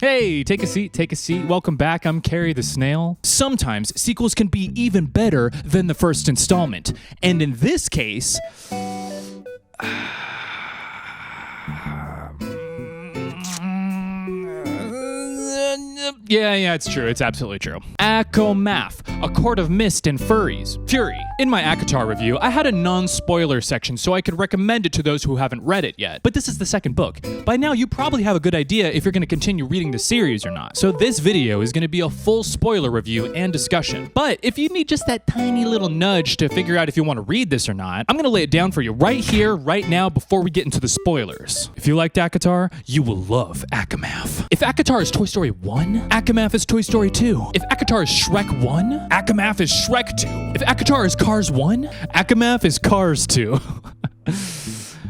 Hey, take a seat, take a seat. Welcome back. I'm Carrie the Snail. Sometimes sequels can be even better than the first installment. And in this case... Yeah, it's true. It's absolutely true. ACOMAF, A Court of Mist and Fury. In my ACOTAR review, I had a non-spoiler section so I could recommend it to those who haven't read it yet. But this is the second book. By now, you probably have a good idea if you're going to continue reading the series or not. So this video is going to be a full spoiler review and discussion. But if you need just that tiny little nudge to figure out if you want to read this or not, I'm going to lay it down for you right here, right now, before we get into the spoilers. If you liked ACOTAR, you will love ACOMAF. If ACOTAR is Toy Story 1, ACOMAF is Toy Story 2. If ACOTAR is Shrek 1, ACOMAF is Shrek 2. If ACOTAR is Cars 1, ACOMAF is Cars 2.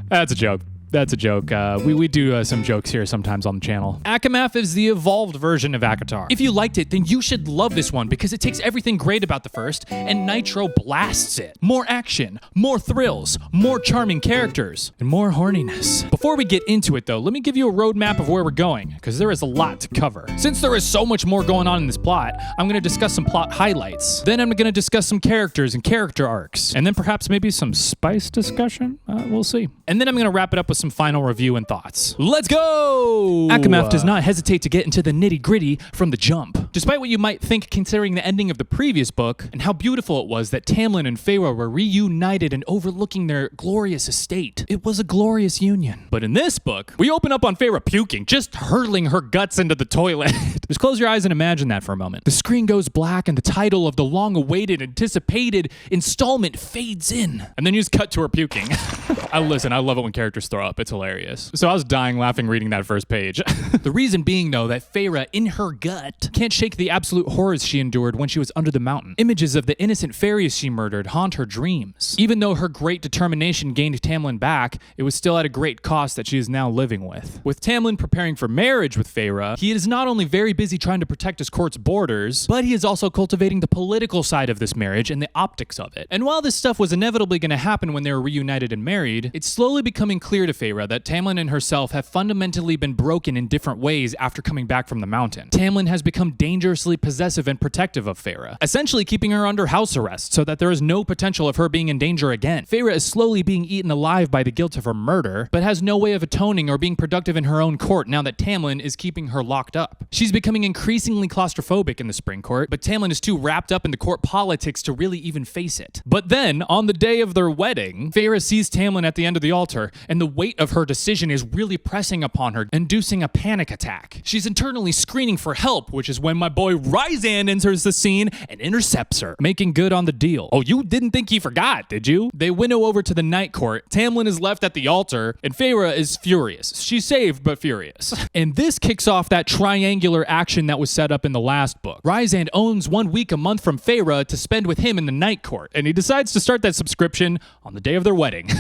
That's a joke. That's a joke. We do some jokes here sometimes on the channel. ACOMAF is the evolved version of ACOTAR. If you liked it, then you should love this one because it takes everything great about the first and Nitro blasts it. More action, more thrills, more charming characters, and more horniness. Before we get into it though, let me give you a roadmap of where we're going because there is a lot to cover. Since there is so much more going on in this plot, I'm going to discuss some plot highlights. Then I'm going to discuss some characters and character arcs. And then perhaps maybe some spice discussion? We'll see. And then I'm going to wrap it up with some final review and thoughts. Let's go! ACOMAF does not hesitate to get into the nitty-gritty from the jump. Despite what you might think considering the ending of the previous book and how beautiful it was that Tamlin and Feyre were reunited and overlooking their glorious estate, it was a glorious union. But in this book, we open up on Feyre puking, just hurling her guts into the toilet. Just close your eyes and imagine that for a moment. The screen goes black and the title of the long-awaited, anticipated installment fades in. And then you just cut to her puking. I love it when characters throw up. It's hilarious. So I was dying laughing reading that first page. The reason being, though, that Feyre, in her gut, can't shake the absolute horrors she endured when she was under the mountain. Images of the innocent fairies she murdered haunt her dreams. Even though her great determination gained Tamlin back, it was still at a great cost that she is now living with. With Tamlin preparing for marriage with Feyre, he is not only very busy trying to protect his court's borders, but he is also cultivating the political side of this marriage and the optics of it. And while this stuff was inevitably going to happen when they were reunited and married, it's slowly becoming clear to Feyre that Tamlin and herself have fundamentally been broken in different ways after coming back from the mountain. Tamlin has become dangerously possessive and protective of Feyre, essentially keeping her under house arrest so that there is no potential of her being in danger again. Feyre is slowly being eaten alive by the guilt of her murder, but has no way of atoning or being productive in her own court now that Tamlin is keeping her locked up. She's becoming increasingly claustrophobic in the Spring Court, but Tamlin is too wrapped up in the court politics to really even face it. But then, on the day of their wedding, Feyre sees Tamlin at the end of the altar, and the weight of her decision is really pressing upon her, inducing a panic attack. She's internally screaming for help, which is when my boy Rysand enters the scene and intercepts her, making good on the deal. Oh, you didn't think he forgot, did you? They winnow over to the night court. Tamlin is left at the altar, and Feyre is furious. She's saved, but furious. And this kicks off that triangular action that was set up in the last book. Rysand owns 1 week a month from Feyre to spend with him in the night court, and he decides to start that subscription on the day of their wedding.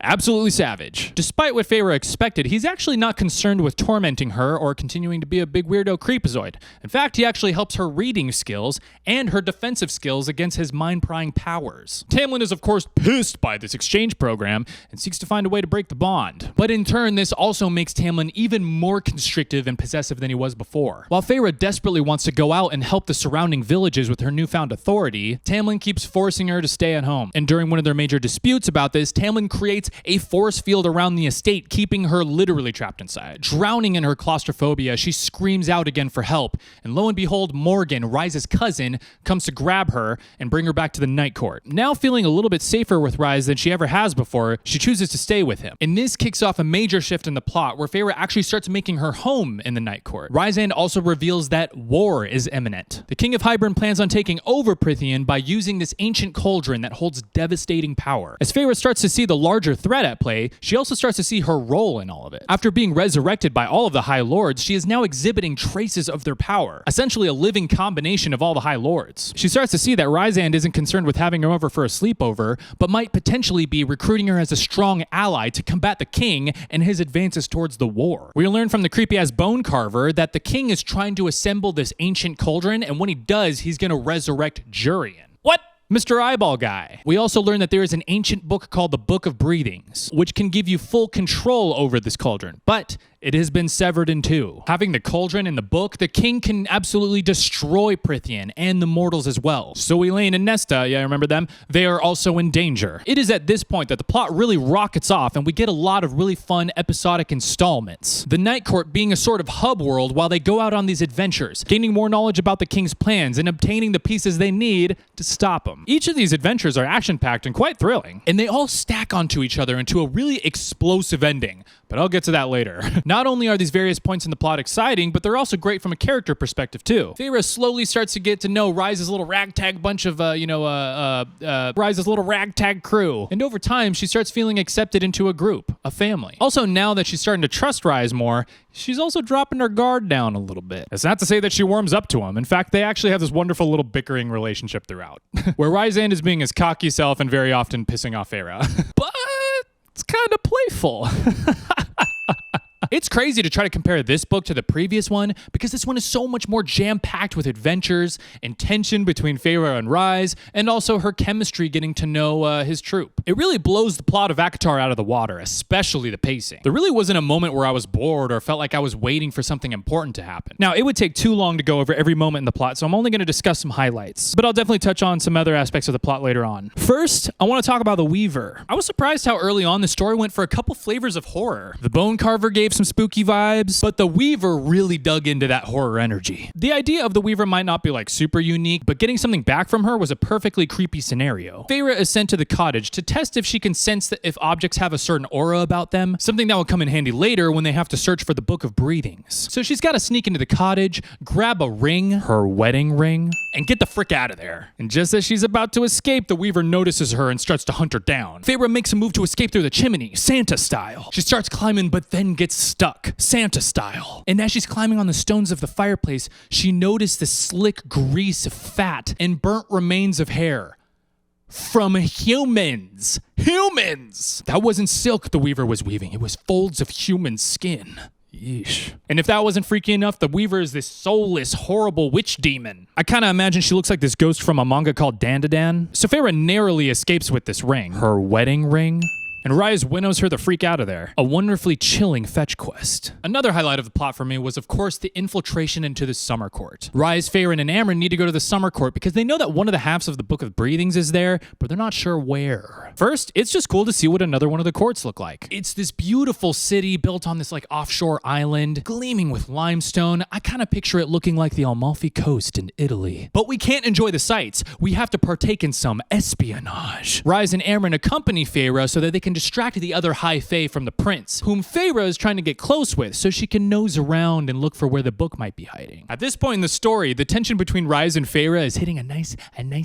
Absolutely savage. Despite what Feyre expected, he's actually not concerned with tormenting her or continuing to be a big weirdo creepazoid. In fact, he actually helps her reading skills and her defensive skills against his mind-prying powers. Tamlin is of course pissed by this exchange program and seeks to find a way to break the bond. But in turn, this also makes Tamlin even more constrictive and possessive than he was before. While Feyre desperately wants to go out and help the surrounding villages with her newfound authority, Tamlin keeps forcing her to stay at home. And during one of their major disputes about this, Tamlin creates a force field around the estate, keeping her literally trapped inside. Drowning in her claustrophobia, she screams out again for help, and lo and behold, Morgan, Ryze's cousin, comes to grab her and bring her back to the night court. Now feeling a little bit safer with Ryze than she ever has before, she chooses to stay with him. And this kicks off a major shift in the plot where Feyre actually starts making her home in the night court. Rysand also reveals that war is imminent. The King of Hybern plans on taking over Prythian by using this ancient cauldron that holds devastating power. As Feyre starts to see the larger threat at play, she also starts to see her role in all of it. After being resurrected by all of the High Lords, she is now exhibiting traces of their power, essentially a living combination of all the High Lords. She starts to see that Rysand isn't concerned with having her over for a sleepover, but might potentially be recruiting her as a strong ally to combat the king and his advances towards the war. We learn from the creepy-ass bone carver that the king is trying to assemble this ancient cauldron, and when he does, he's gonna resurrect Jurian. What? Mr. Eyeball Guy. We also learn that there is an ancient book called the Book of Breathings, which can give you full control over this cauldron, but it has been severed in two. Having the cauldron in the book, the king can absolutely destroy Prythian and the mortals as well. So Elaine and Nesta, yeah, remember them? They are also in danger. It is at this point that the plot really rockets off and we get a lot of really fun episodic installments. The Night Court being a sort of hub world while they go out on these adventures, gaining more knowledge about the king's plans and obtaining the pieces they need to stop him. Each of these adventures are action-packed and quite thrilling, and they all stack onto each other into a really explosive ending, but I'll get to that later. Not only are these various points in the plot exciting, but they're also great from a character perspective too. Feyre slowly starts to get to know Ryze's little ragtag bunch of, Ryze's little ragtag crew, and over time she starts feeling accepted into a group, a family. Also, now that she's starting to trust Ryze more, she's also dropping her guard down a little bit. It's not to say that she warms up to him. In fact, they actually have this wonderful little bickering relationship throughout, where Rysand is being his cocky self and very often pissing off Feyre. But it's kind of playful. It's crazy to try to compare this book to the previous one because this one is so much more jam-packed with adventures and tension between Feyre and Ryze, and also her chemistry getting to know his troop. It really blows the plot of ACOTAR out of the water, especially the pacing. There really wasn't a moment where I was bored or felt like I was waiting for something important to happen. Now, it would take too long to go over every moment in the plot, so I'm only going to discuss some highlights, but I'll definitely touch on some other aspects of the plot later on. First, I want to talk about the Weaver. I was surprised how early on the story went for a couple flavors of horror. The Bone Carver gave some spooky vibes, but the Weaver really dug into that horror energy. The idea of the Weaver might not be like super unique, but getting something back from her was a perfectly creepy scenario. Feyre is sent to the cottage to test if she can sense that if objects have a certain aura about them, something that will come in handy later when they have to search for the Book of Breathings. So she's got to sneak into the cottage, grab a ring, her wedding ring, and get the frick out of there. And just as she's about to escape, the Weaver notices her and starts to hunt her down. Feyre makes a move to escape through the chimney, Santa style. She starts climbing but then gets stuck, Santa style. And as she's climbing on the stones of the fireplace, she noticed the slick grease of fat and burnt remains of hair. From humans. Humans! That wasn't silk the Weaver was weaving. It was folds of human skin. Yeesh. And if that wasn't freaky enough, the Weaver is this soulless, horrible witch demon. I kind of imagine she looks like this ghost from a manga called Dandadan. So Feyre narrowly escapes with this ring. Her wedding ring? And Ryze winnows her the freak out of there. A wonderfully chilling fetch quest. Another highlight of the plot for me was, of course, the infiltration into the Summer Court. Ryze, Feyre, and Amren need to go to the Summer Court because they know that one of the halves of the Book of Breathings is there, but they're not sure where. First, it's just cool to see what another one of the courts look like. It's this beautiful city built on this like offshore island, gleaming with limestone. I kind of picture it looking like the Amalfi Coast in Italy. But we can't enjoy the sights. We have to partake in some espionage. Ryze and Amren accompany Feyre so that they can distract the other High Fae from the prince, whom Feyre is trying to get close with so she can nose around and look for where the book might be hiding. At this point in the story, the tension between Ryze and Feyre is hitting a nice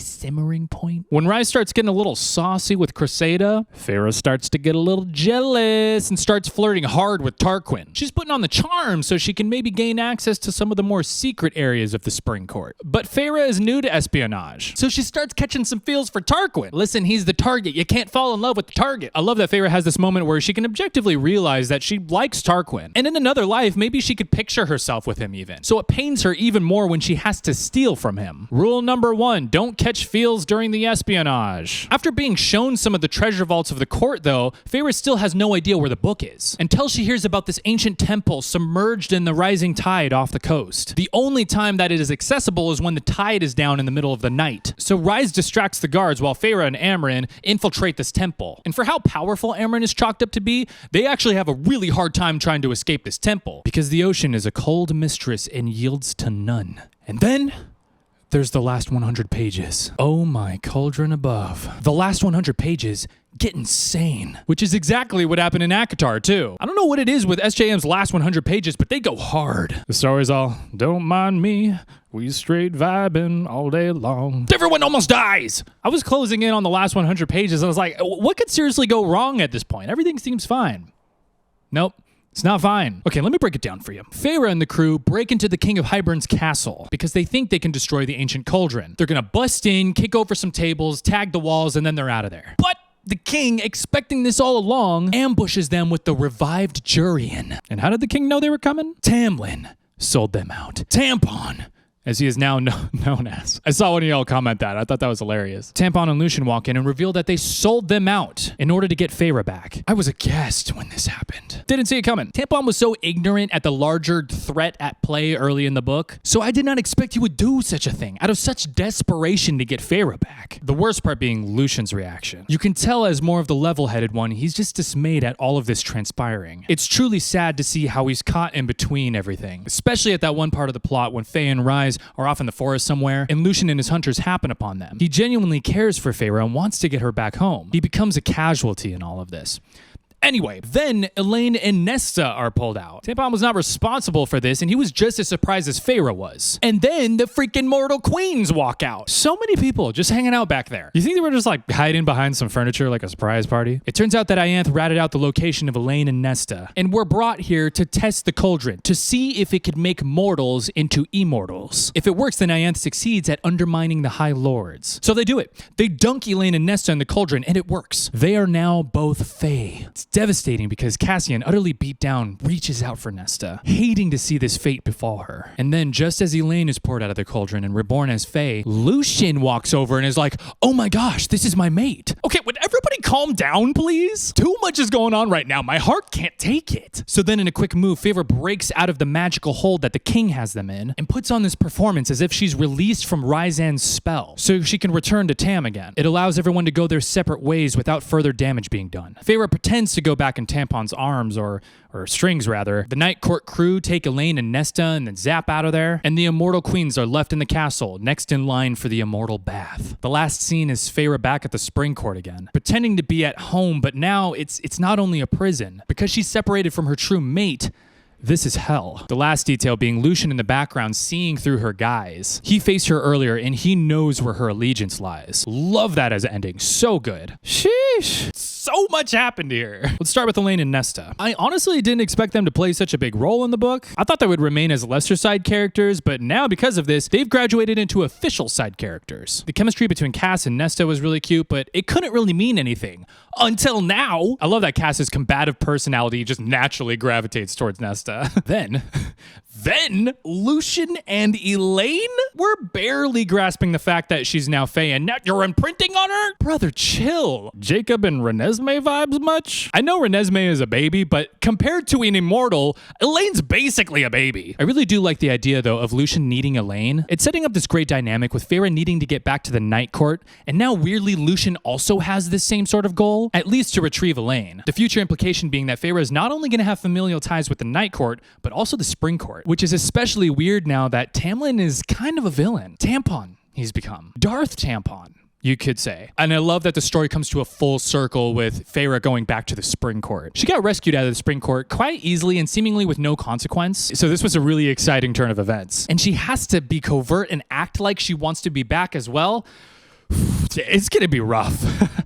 simmering point. When Ryze starts getting a little saucy with Cressida, Feyre starts to get a little jealous and starts flirting hard with Tarquin. She's putting on the charm so she can maybe gain access to some of the more secret areas of the Spring Court. But Feyre is new to espionage, so she starts catching some feels for Tarquin. Listen, he's the target. You can't fall in love with the target. I love that Feyre has this moment where she can objectively realize that she likes Tarquin. And in another life, maybe she could picture herself with him even. So it pains her even more when she has to steal from him. Rule number 1, don't catch feels during the espionage. After being shown some of the treasure vaults of the court though, Feyre still has no idea where the book is, until she hears about this ancient temple submerged in the rising tide off the coast. The only time that it is accessible is when the tide is down in the middle of the night. So Ryze distracts the guards while Feyre and Amren infiltrate this temple. And for how powerful Amren is chalked up to be, they actually have a really hard time trying to escape this temple, because the ocean is a cold mistress and yields to none. And then there's the last 100 pages. Oh my cauldron above. The last 100 pages get insane, which is exactly what happened in ACOTAR too. I don't know what it is with SJM's last 100 pages, but they go hard. The story's all, don't mind me, we straight vibing all day long. Everyone almost dies! I was closing in on the last 100 pages and I was like, what could seriously go wrong at this point? Everything seems fine. Nope. It's not fine. Okay, let me break it down for you. Feyre and the crew break into the King of Hybern's castle because they think they can destroy the ancient cauldron. They're gonna bust in, kick over some tables, tag the walls, and then they're out of there. But the king, expecting this all along, ambushes them with the revived Jurian. And how did the king know they were coming? Tamlin sold them out. Tampon as he is now known as. I saw one of y'all comment that. I thought that was hilarious. Tampon and Lucian walk in and reveal that they sold them out in order to get Feyre back. I was aghast when this happened. Didn't see it coming. Tampon was so ignorant at the larger threat at play early in the book, so I did not expect he would do such a thing out of such desperation to get Feyre back. The worst part being Lucian's reaction. You can tell as more of the level-headed one, he's just dismayed at all of this transpiring. It's truly sad to see how he's caught in between everything, especially at that one part of the plot when Faye and Rise are off in the forest somewhere and Lucian and his hunters happen upon them. He genuinely cares for Feyre and wants to get her back home. He becomes a casualty in all of this. Anyway, then Elaine and Nesta are pulled out. Tampon was not responsible for this, and he was just as surprised as Feyre was. And then the freaking mortal queens walk out. So many people just hanging out back there. You think they were just like hiding behind some furniture like a surprise party? It turns out that Ianthe ratted out the location of Elaine and Nesta, and were brought here to test the cauldron, to see if it could make mortals into immortals. If it works, then Ianthe succeeds at undermining the High Lords. So they do it. They dunk Elaine and Nesta in the cauldron, and it works. They are now both Fae. It's devastating because Cassian, utterly beat down, reaches out for Nesta, hating to see this fate befall her. And then, just as Elaine is poured out of the cauldron and reborn as Fae, Lucian walks over and is like, oh my gosh, this is my mate. Okay, would everybody calm down, please? Too much is going on right now. My heart can't take it. So then in a quick move, Feyre breaks out of the magical hold that the king has them in and puts on this performance as if she's released from Ryzan's spell so she can return to Tam again. It allows everyone to go their separate ways without further damage being done. Feyre pretends to go back in Tampon's arms, or strings rather. The Night Court crew take Elaine and Nesta and then zap out of there, and the immortal queens are left in the castle, next in line for the immortal bath. The last scene is Feyre back at the Spring Court again, pretending to be at home, but now it's not only a prison. Because she's separated from her true mate, this is hell. The last detail being Lucian in the background seeing through her guise. He faced her earlier and he knows where her allegiance lies. Love that as an ending. So good. Sheesh. So much happened here. Let's start with Elaine and Nesta. I honestly didn't expect them to play such a big role in the book. I thought they would remain as lesser side characters, but now because of this, they've graduated into official side characters. The chemistry between Cass and Nesta was really cute, but it couldn't really mean anything. Until now. I love that Cass's combative personality just naturally gravitates towards Nesta. Then Lucian and Elaine were barely grasping the fact that she's now Fae and now you're imprinting on her? Brother, chill. Jacob and Renesmee vibes much? I know Renesmee is a baby, but compared to an immortal, Elaine's basically a baby. I really do like the idea, though, of Lucian needing Elaine. It's setting up this great dynamic with Feyre needing to get back to the Night Court, and now weirdly Lucian also has this same sort of goal, at least to retrieve Elaine. The future implication being that Feyre is not only going to have familial ties with the Night Court, but also the Spring Court, which is especially weird now that Tamlin is kind of a villain. Tampon, he's become. Darth Tampon, you could say. And I love that the story comes to a full circle with Feyre going back to the Spring Court. She got rescued out of the Spring Court quite easily and seemingly with no consequence. So this was a really exciting turn of events. And she has to be covert and act like she wants to be back as well. It's gonna be rough.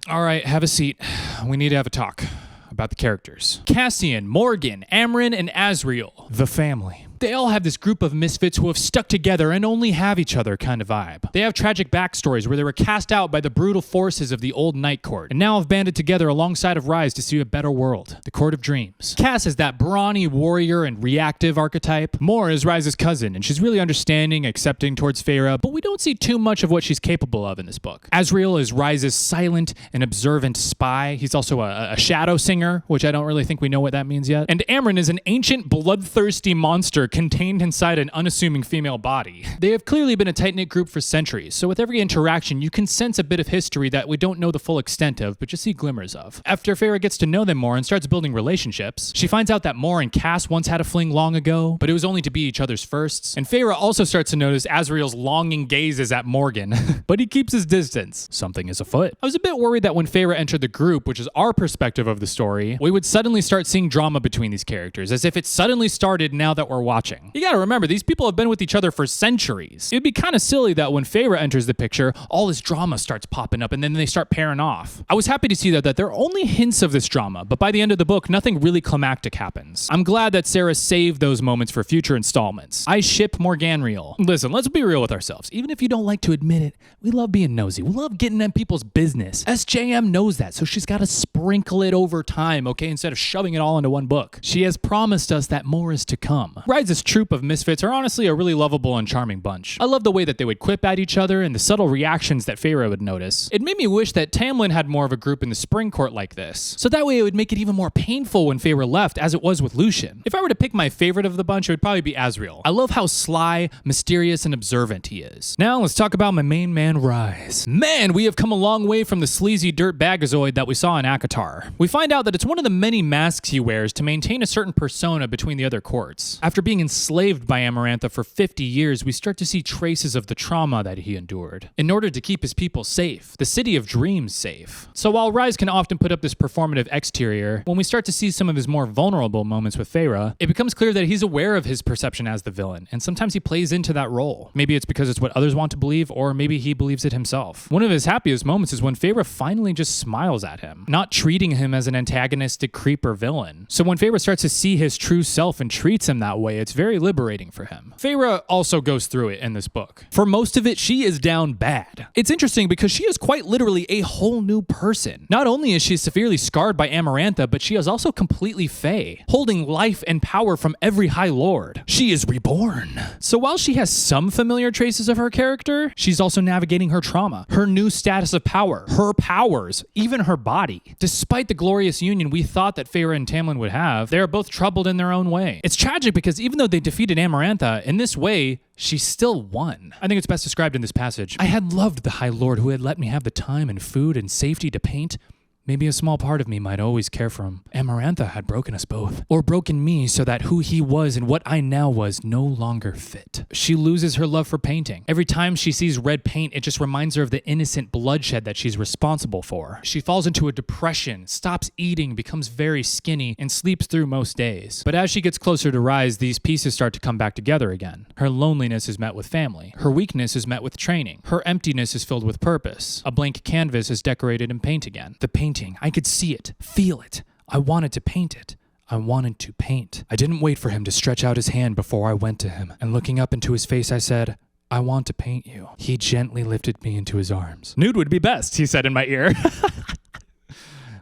All right, have a seat. We need to have a talk about the characters. Cassian, Morgan, Amren, and Asriel. The family. They all have this group of misfits who have stuck together and only have each other kind of vibe. They have tragic backstories where they were cast out by the brutal forces of the old Night Court, and now have banded together alongside of Rise to see a better world, the Court of Dreams. Cass is that brawny warrior and reactive archetype. Mor is Rise's cousin, and she's really understanding, accepting towards Feyre, but we don't see too much of what she's capable of in this book. Asriel is Rise's silent and observant spy. He's also a shadow singer, which I don't really think we know what that means yet. And Amren is an ancient, bloodthirsty monster contained inside an unassuming female body. They have clearly been a tight-knit group for centuries, so with every interaction, you can sense a bit of history that we don't know the full extent of, but just see glimmers of. After Feyre gets to know them more and starts building relationships, she finds out that Mor and Cass once had a fling long ago, but it was only to be each other's firsts. And Feyre also starts to notice Asriel's longing gazes at Morgan, but he keeps his distance. Something is afoot. I was a bit worried that when Feyre entered the group, which is our perspective of the story, we would suddenly start seeing drama between these characters, as if it suddenly started now that we're watching. You gotta remember, these people have been with each other for centuries. It'd be kind of silly that when Feyre enters the picture, all this drama starts popping up and then they start pairing off. I was happy to see that there are only hints of this drama, but by the end of the book, nothing really climactic happens. I'm glad that Sarah saved those moments for future installments. I ship Morganriel. Listen, let's be real with ourselves. Even if you don't like to admit it, we love being nosy. We love getting in people's business. SJM knows that, so she's gotta sprinkle it over time, okay, instead of shoving it all into one book. She has promised us that more is to come. Rise Rise's troop of misfits are honestly a really lovable and charming bunch. I love the way that they would quip at each other and the subtle reactions that Feyre would notice. It made me wish that Tamlin had more of a group in the Spring Court like this, so that way it would make it even more painful when Feyre left, as it was with Lucien. If I were to pick my favorite of the bunch, it would probably be Asriel. I love how sly, mysterious, and observant he is. Now let's talk about my main man, Rise. Man, we have come a long way from the sleazy dirt bagazoid that we saw in ACOTAR. We find out that it's one of the many masks he wears to maintain a certain persona between the other courts. After being enslaved by Amarantha for 50 years, we start to see traces of the trauma that he endured in order to keep his people safe, the city of dreams safe. So while Rise can often put up this performative exterior, when we start to see some of his more vulnerable moments with Feyre, it becomes clear that he's aware of his perception as the villain, and sometimes he plays into that role. Maybe it's because it's what others want to believe, or maybe he believes it himself. One of his happiest moments is when Feyre finally just smiles at him, not treating him as an antagonistic creep or villain. So when Feyre starts to see his true self and treats him that way, it's very liberating for him. Feyre also goes through it in this book. For most of it, she is down bad. It's interesting because she is quite literally a whole new person. Not only is she severely scarred by Amarantha, but she is also completely Fae, holding life and power from every High Lord. She is reborn. So while she has some familiar traces of her character, she's also navigating her trauma, her new status of power, her powers, even her body. Despite the glorious union we thought that Feyre and Tamlin would have, they are both troubled in their own way. It's tragic because even though they defeated Amarantha, in this way, she still won. I think it's best described in this passage. I had loved the High Lord who had let me have the time and food and safety to paint. Maybe a small part of me might always care for him. Amarantha had broken us both, or broken me so that who he was and what I now was no longer fit. She loses her love for painting. Every time she sees red paint, it just reminds her of the innocent bloodshed that she's responsible for. She falls into a depression, stops eating, becomes very skinny, and sleeps through most days. But as she gets closer to Rise, these pieces start to come back together again. Her loneliness is met with family. Her weakness is met with training. Her emptiness is filled with purpose. A blank canvas is decorated in paint again. The painting, I could see it, feel it. I wanted to paint it. I wanted to paint. I didn't wait for him to stretch out his hand before I went to him. And looking up into his face, I said, I want to paint you. He gently lifted me into his arms. Nude would be best, he said in my ear.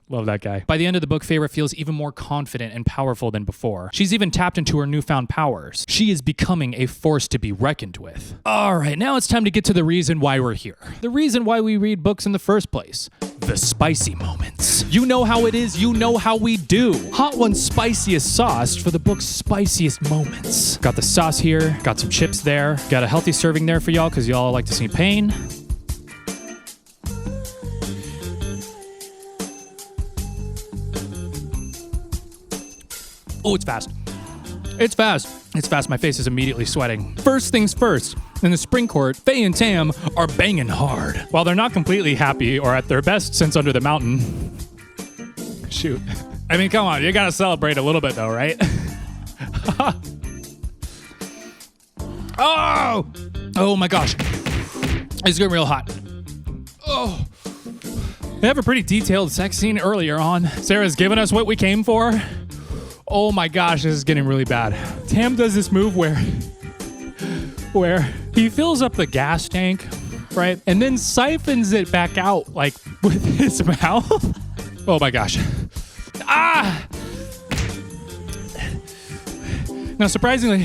Love that guy. By the end of the book, Feyre feels even more confident and powerful than before. She's even tapped into her newfound powers. She is becoming a force to be reckoned with. All right, now it's time to get to the reason why we're here. The reason why we read books in the first place. The spicy moments. You know how it is, you know how we do. Hot One's spiciest sauce for the book's spiciest moments. Got the sauce here, got some chips there, got a healthy serving there for y'all because y'all like to see pain. Oh, it's fast. It's fast. It's fast. My face is immediately sweating. First things first. In the Spring Court, Faye and Tam are banging hard. While they're not completely happy or at their best since Under the Mountain. Shoot. I mean, come on. You gotta celebrate a little bit though, right? Oh my gosh. It's getting real hot. Oh. They have a pretty detailed sex scene earlier on. Sarah's giving us what we came for. Oh my gosh, this is getting really bad. Tam does this move where he fills up the gas tank, right? And then siphons it back out, like, with his mouth. Oh my gosh. Ah! Now, surprisingly,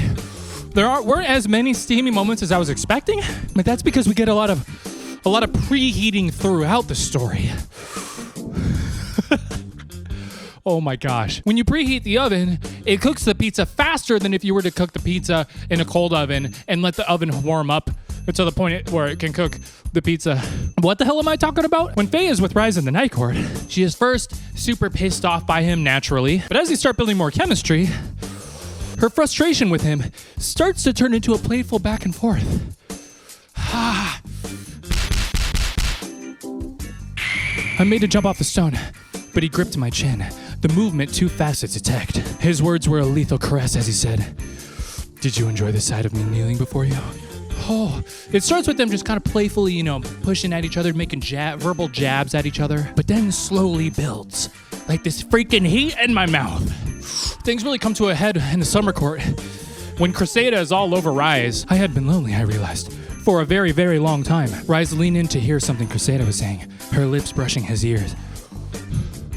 weren't as many steamy moments as I was expecting, but that's because we get a lot of preheating throughout the story. Oh my gosh. When you preheat the oven, it cooks the pizza faster than if you were to cook the pizza in a cold oven and let the oven warm up to the point where it can cook the pizza. What the hell am I talking about? When Faye is with Rise in the Night Court, she is first super pissed off by him naturally, but as they start building more chemistry, her frustration with him starts to turn into a playful back and forth. I made to jump off the stone, but he gripped my chin, the movement too fast to detect. His words were a lethal caress as he said, "Did you enjoy the sight of me kneeling before you?" Oh, it starts with them just kind of playfully, pushing at each other, making verbal jabs at each other, but then slowly builds, like this freaking heat in my mouth. Things really come to a head in the summer court. When Cressida is all over Rise, I had been lonely, I realized, for a very, very long time. Rise leaned in to hear something Cressida was saying, her lips brushing his ears.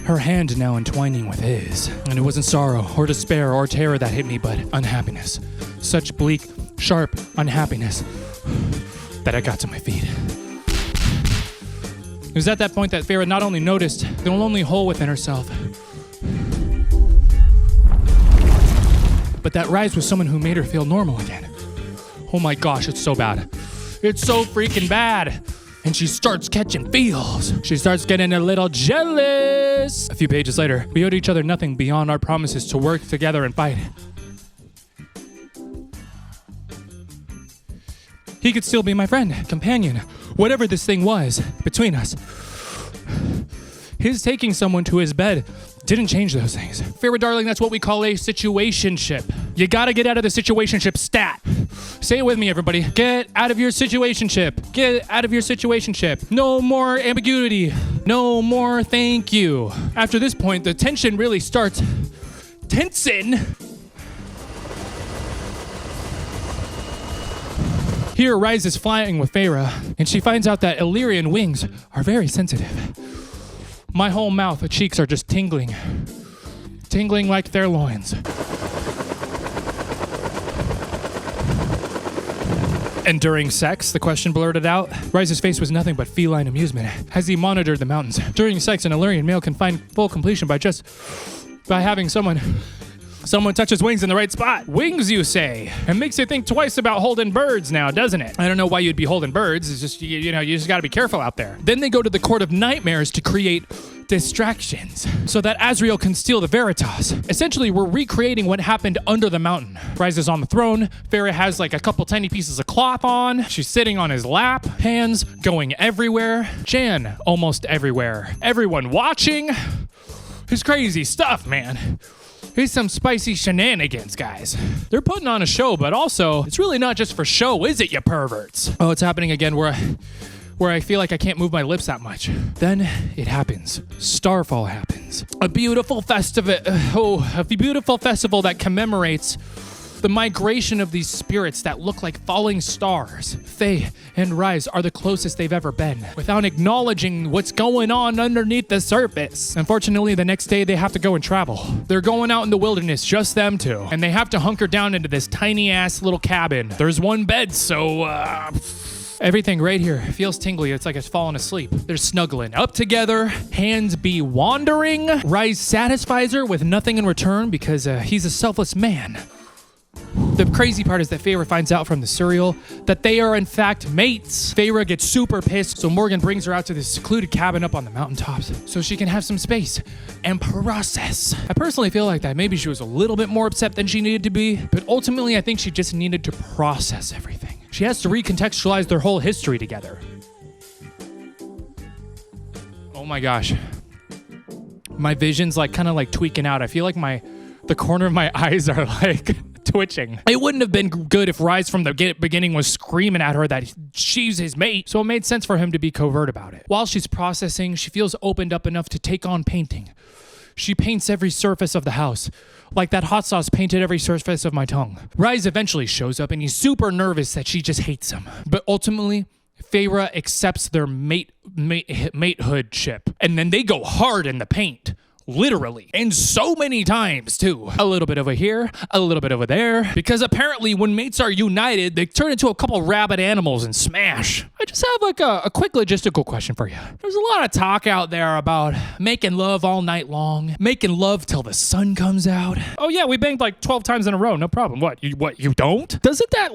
her hand now entwining with his. And it wasn't sorrow or despair or terror that hit me, but unhappiness. Such bleak, sharp unhappiness that I got to my feet. It was at that point that Feyre not only noticed the lonely hole within herself, but that Rise was someone who made her feel normal again. Oh my gosh, it's so bad. It's so freaking bad. And she starts catching feels. She starts getting a little jealous. A few pages later, we owed each other nothing beyond our promises to work together and fight. He could still be my friend, companion, whatever this thing was between us. His taking someone to his bed didn't change those things. Feyre, darling, that's what we call a situationship. You gotta get out of the situationship stat. Say it with me, everybody. Get out of your situationship. Get out of your situationship. No more ambiguity. No more thank you. After this point, the tension really starts tensing. Here, Rise is flying with Feyre, and she finds out that Illyrian wings are very sensitive. My whole mouth and cheeks are just tingling. Tingling like their loins. And during sex, the question blurted out. Rise's face was nothing but feline amusement as he monitored the mountains. During sex, an Illyrian male can find full completion by having someone touch his wings in the right spot. Wings, you say? It makes you think twice about holding birds now, doesn't it? I don't know why you'd be holding birds. It's just, you just gotta be careful out there. Then they go to the Court of Nightmares to create distractions so that Azriel can steal the Veritas. Essentially, we're recreating what happened under the mountain. Rise is on the throne. Feyre has like a couple tiny pieces of cloth on. She's sitting on his lap. Hands going everywhere. Jan almost everywhere. Everyone watching. It's crazy stuff, man. Here's some spicy shenanigans, guys. They're putting on a show, but also, it's really not just for show, is it, you perverts? Oh, it's happening again where I feel like I can't move my lips that much. Then it happens. Starfall happens. A beautiful festival that commemorates the migration of these spirits that look like falling stars. Faye and Rise are the closest they've ever been, without acknowledging what's going on underneath the surface. Unfortunately, the next day they have to go and travel. They're going out in the wilderness, just them two, and they have to hunker down into this tiny ass little cabin. There's one bed, so everything right here feels tingly. It's like it's falling asleep. They're snuggling up together, hands be wandering. Rise satisfies her with nothing in return because he's a selfless man. The crazy part is that Feyre finds out from the serial that they are in fact mates. Feyre gets super pissed, so Morgan brings her out to this secluded cabin up on the mountaintops so she can have some space and process. I personally feel like that maybe she was a little bit more upset than she needed to be, but ultimately I think she just needed to process everything. She has to recontextualize their whole history together. Oh my gosh. My vision's kind of tweaking out. I feel like the corner of my eyes are twitching. It wouldn't have been good if Rise from the beginning was screaming at her that she's his mate, so it made sense for him to be covert about it. While she's processing, she feels opened up enough to take on painting. She paints every surface of the house, like that hot sauce painted every surface of my tongue. Rise eventually shows up and he's super nervous that she just hates him. But ultimately, Feyre accepts their matehoodship, and then they go hard in the paint. Literally. And so many times, too. A little bit over here, a little bit over there. Because apparently when mates are united, they turn into a couple rabid animals and smash. I just have a quick logistical question for you. There's a lot of talk out there about making love all night long. Making love till the sun comes out. Oh yeah, we banged 12 times in a row. No problem. What, you don't? Doesn't that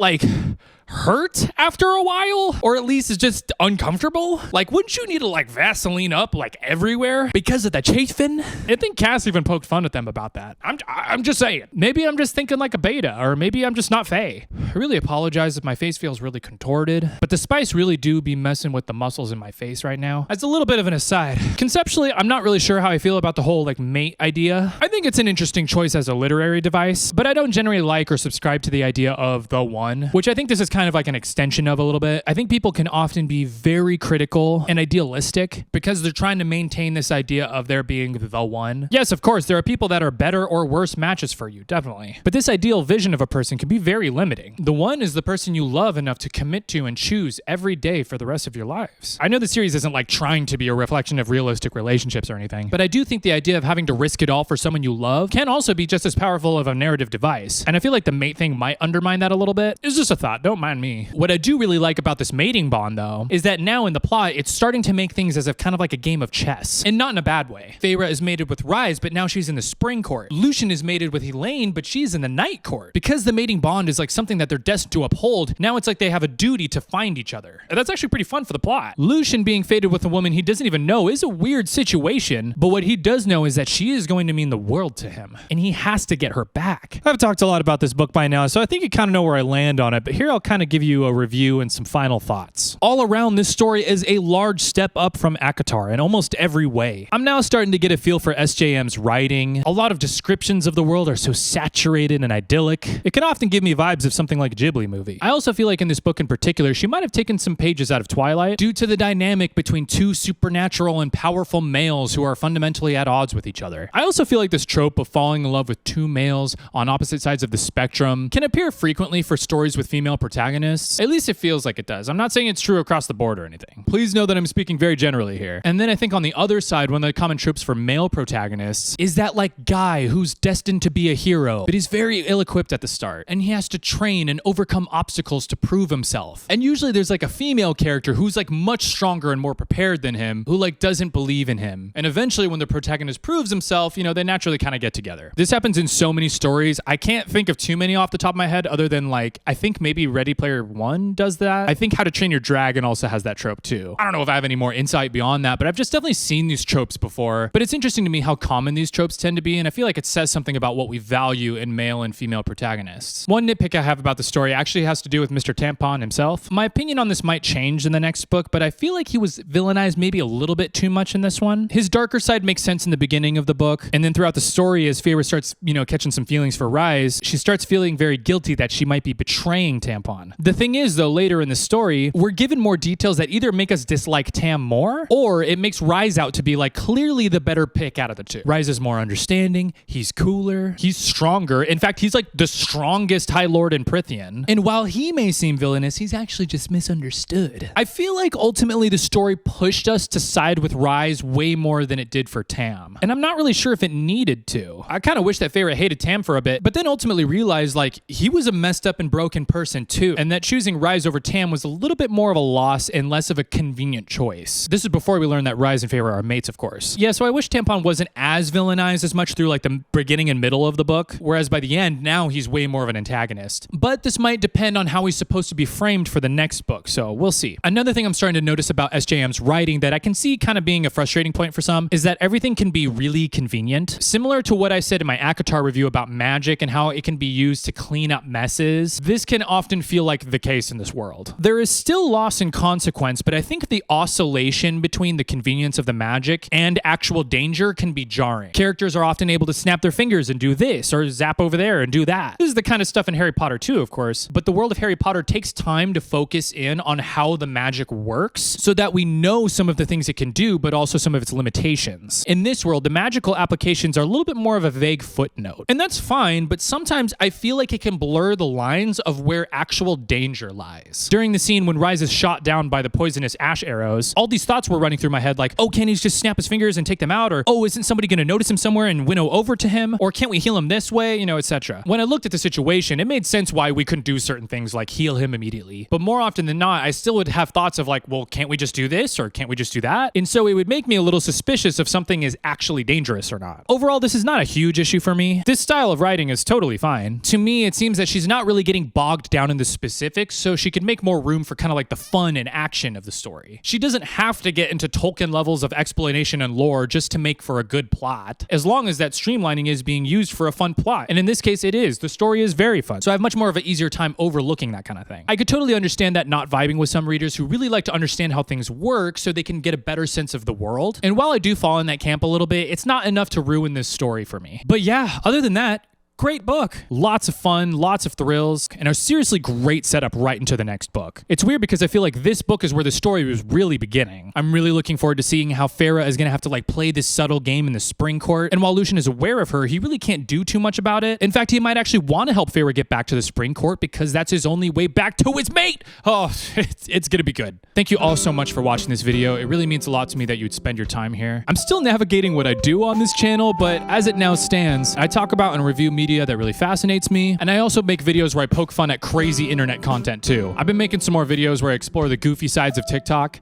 hurt after a while? Or at least it's just uncomfortable? Wouldn't you need to Vaseline up everywhere because of the chafing? I think Cass even poked fun at them about that. I'm just saying. Maybe I'm just thinking like a beta, or maybe I'm just not Faye. I really apologize if my face feels really contorted, but the spice really do be messing with the muscles in my face right now. As a little bit of an aside, conceptually, I'm not really sure how I feel about the whole mate idea. I think it's an interesting choice as a literary device, but I don't generally like or subscribe to the idea of the one, which I think this is kind kind of like an extension of a little bit. I think people can often be very critical and idealistic because they're trying to maintain this idea of there being the one. Yes, of course, there are people that are better or worse matches for you, definitely. But this ideal vision of a person can be very limiting. The one is the person you love enough to commit to and choose every day for the rest of your lives. I know the series isn't like trying to be a reflection of realistic relationships or anything, but I do think the idea of having to risk it all for someone you love can also be just as powerful of a narrative device. And I feel like the mate thing might undermine that a little bit. It's just a thought, don't mind me. What I do really like about this mating bond though, is that now in the plot, it's starting to make things as if kind of like a game of chess. And not in a bad way. Feyre is mated with Rise, but now she's in the spring court. Lucian is mated with Elaine, but she's in the night court. Because the mating bond is like something that they're destined to uphold, now it's like they have a duty to find each other. And that's actually pretty fun for the plot. Lucian being fated with a woman he doesn't even know is a weird situation, but what he does know is that she is going to mean the world to him, and he has to get her back. I've talked a lot about this book by now, so I think you kind of know where I land on it, but here I'll kind of give you a review and some final thoughts. All around, this story is a large step up from ACOTAR in almost every way. I'm now starting to get a feel for SJM's writing. A lot of descriptions of the world are so saturated and idyllic. It can often give me vibes of something like a Ghibli movie. I also feel like in this book in particular, she might have taken some pages out of Twilight due to the dynamic between two supernatural and powerful males who are fundamentally at odds with each other. I also feel like this trope of falling in love with two males on opposite sides of the spectrum can appear frequently for stories with female protagonists. At least it feels like it does. I'm not saying it's true across the board or anything. Please know that I'm speaking very generally here. And then I think on the other side, one of the common tropes for male protagonists is that like guy who's destined to be a hero, but he's very ill-equipped at the start, and he has to train and overcome obstacles to prove himself. And usually there's like a female character who's like much stronger and more prepared than him, who like doesn't believe in him. And eventually when the protagonist proves himself, you know, they naturally kind of get together. This happens in so many stories. I can't think of too many off the top of my head other than like, I think maybe Ready Player One does that. I think How to Train Your Dragon also has that trope too. I don't know if I have any more insight beyond that, but I've just definitely seen these tropes before. But it's interesting to me how common these tropes tend to be, and I feel like it says something about what we value in male and female protagonists. One nitpick I have about the story actually has to do with Mr. Tampon himself. My opinion on this might change in the next book, but I feel like he was villainized maybe a little bit too much in this one. His darker side makes sense in the beginning of the book, and then throughout the story, as Feyre starts, you know, catching some feelings for Rise, she starts feeling very guilty that she might be betraying Tampon. The thing is, though, later in the story, we're given more details that either make us dislike Tam more, or it makes Rise out to be like clearly the better pick out of the two. Rise is more understanding, he's cooler, he's stronger. In fact, he's like the strongest High Lord in Prythian. And while he may seem villainous, he's actually just misunderstood. I feel like ultimately the story pushed us to side with Rise way more than it did for Tam. And I'm not really sure if it needed to. I kind of wish that Feyre hated Tam for a bit, but then ultimately realized like he was a messed up and broken person too, and that choosing Rise over Tam was a little bit more of a loss and less of a convenient choice. This is before we learned that Rise and Feyre are mates, of course. Yeah, so I wish Tampon wasn't as villainized as much through like the beginning and middle of the book, whereas by the end, now he's way more of an antagonist. But this might depend on how he's supposed to be framed for the next book, so we'll see. Another thing I'm starting to notice about SJM's writing that I can see kind of being a frustrating point for some is that everything can be really convenient. Similar to what I said in my ACOTAR review about magic and how it can be used to clean up messes, this can often feel like the case in this world. There is still loss and consequence, but I think the oscillation between the convenience of the magic and actual danger can be jarring. Characters are often able to snap their fingers and do this, or zap over there and do that. This is the kind of stuff in Harry Potter too, of course, but the world of Harry Potter takes time to focus in on how the magic works so that we know some of the things it can do, but also some of its limitations. In this world, the magical applications are a little bit more of a vague footnote, and that's fine, but sometimes I feel like it can blur the lines of where actual danger lies. During the scene when Rise is shot down by the poisonous ash arrows, all these thoughts were running through my head like, oh, can he just snap his fingers and take them out? Or, oh, isn't somebody going to notice him somewhere and winnow over to him? Or can't we heal him this way? You know, etc. When I looked at the situation, it made sense why we couldn't do certain things like heal him immediately. But more often than not, I still would have thoughts of like, well, can't we just do this? Or can't we just do that? And so it would make me a little suspicious if something is actually dangerous or not. Overall, this is not a huge issue for me. This style of writing is totally fine. To me, it seems that she's not really getting bogged down in the specifics, so she could make more room for kind of like the fun and action of the story. She doesn't have to get into Tolkien levels of explanation and lore just to make for a good plot, as long as that streamlining is being used for a fun plot. And in this case, it is. The story is very fun, so I have much more of an easier time overlooking that kind of thing. I could totally understand that not vibing with some readers who really like to understand how things work so they can get a better sense of the world. And while I do fall in that camp a little bit, it's not enough to ruin this story for me. But yeah, other than that, Great book. Lots of fun, lots of thrills, and a seriously great setup right into the next book. It's weird because I feel like this book is where the story was really beginning. I'm really looking forward to seeing how Feyre is going to have to play this subtle game in the spring court, and while Lucien is aware of her, he really can't do too much about it. In fact, he might actually want to help Feyre get back to the spring court because that's his only way back to his mate. Oh, it's going to be good. Thank you all so much for watching this video. It really means a lot to me that you'd spend your time here. I'm still navigating what I do on this channel, but as it now stands, I talk about and review media that really fascinates me, and I also make videos where I poke fun at crazy internet content too. I've been making some more videos where I explore the goofy sides of TikTok.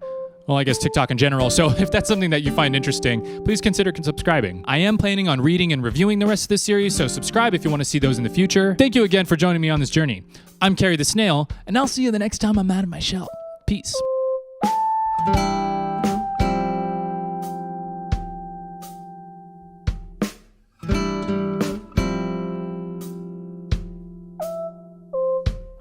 Well, I guess TikTok in general, so if that's something that you find interesting, please consider subscribing. I am planning on reading and reviewing the rest of this series, so subscribe if you want to see those in the future. Thank you again for joining me on this journey. I'm Carrie the Snail, and I'll see you the next time I'm out of my shell. Peace.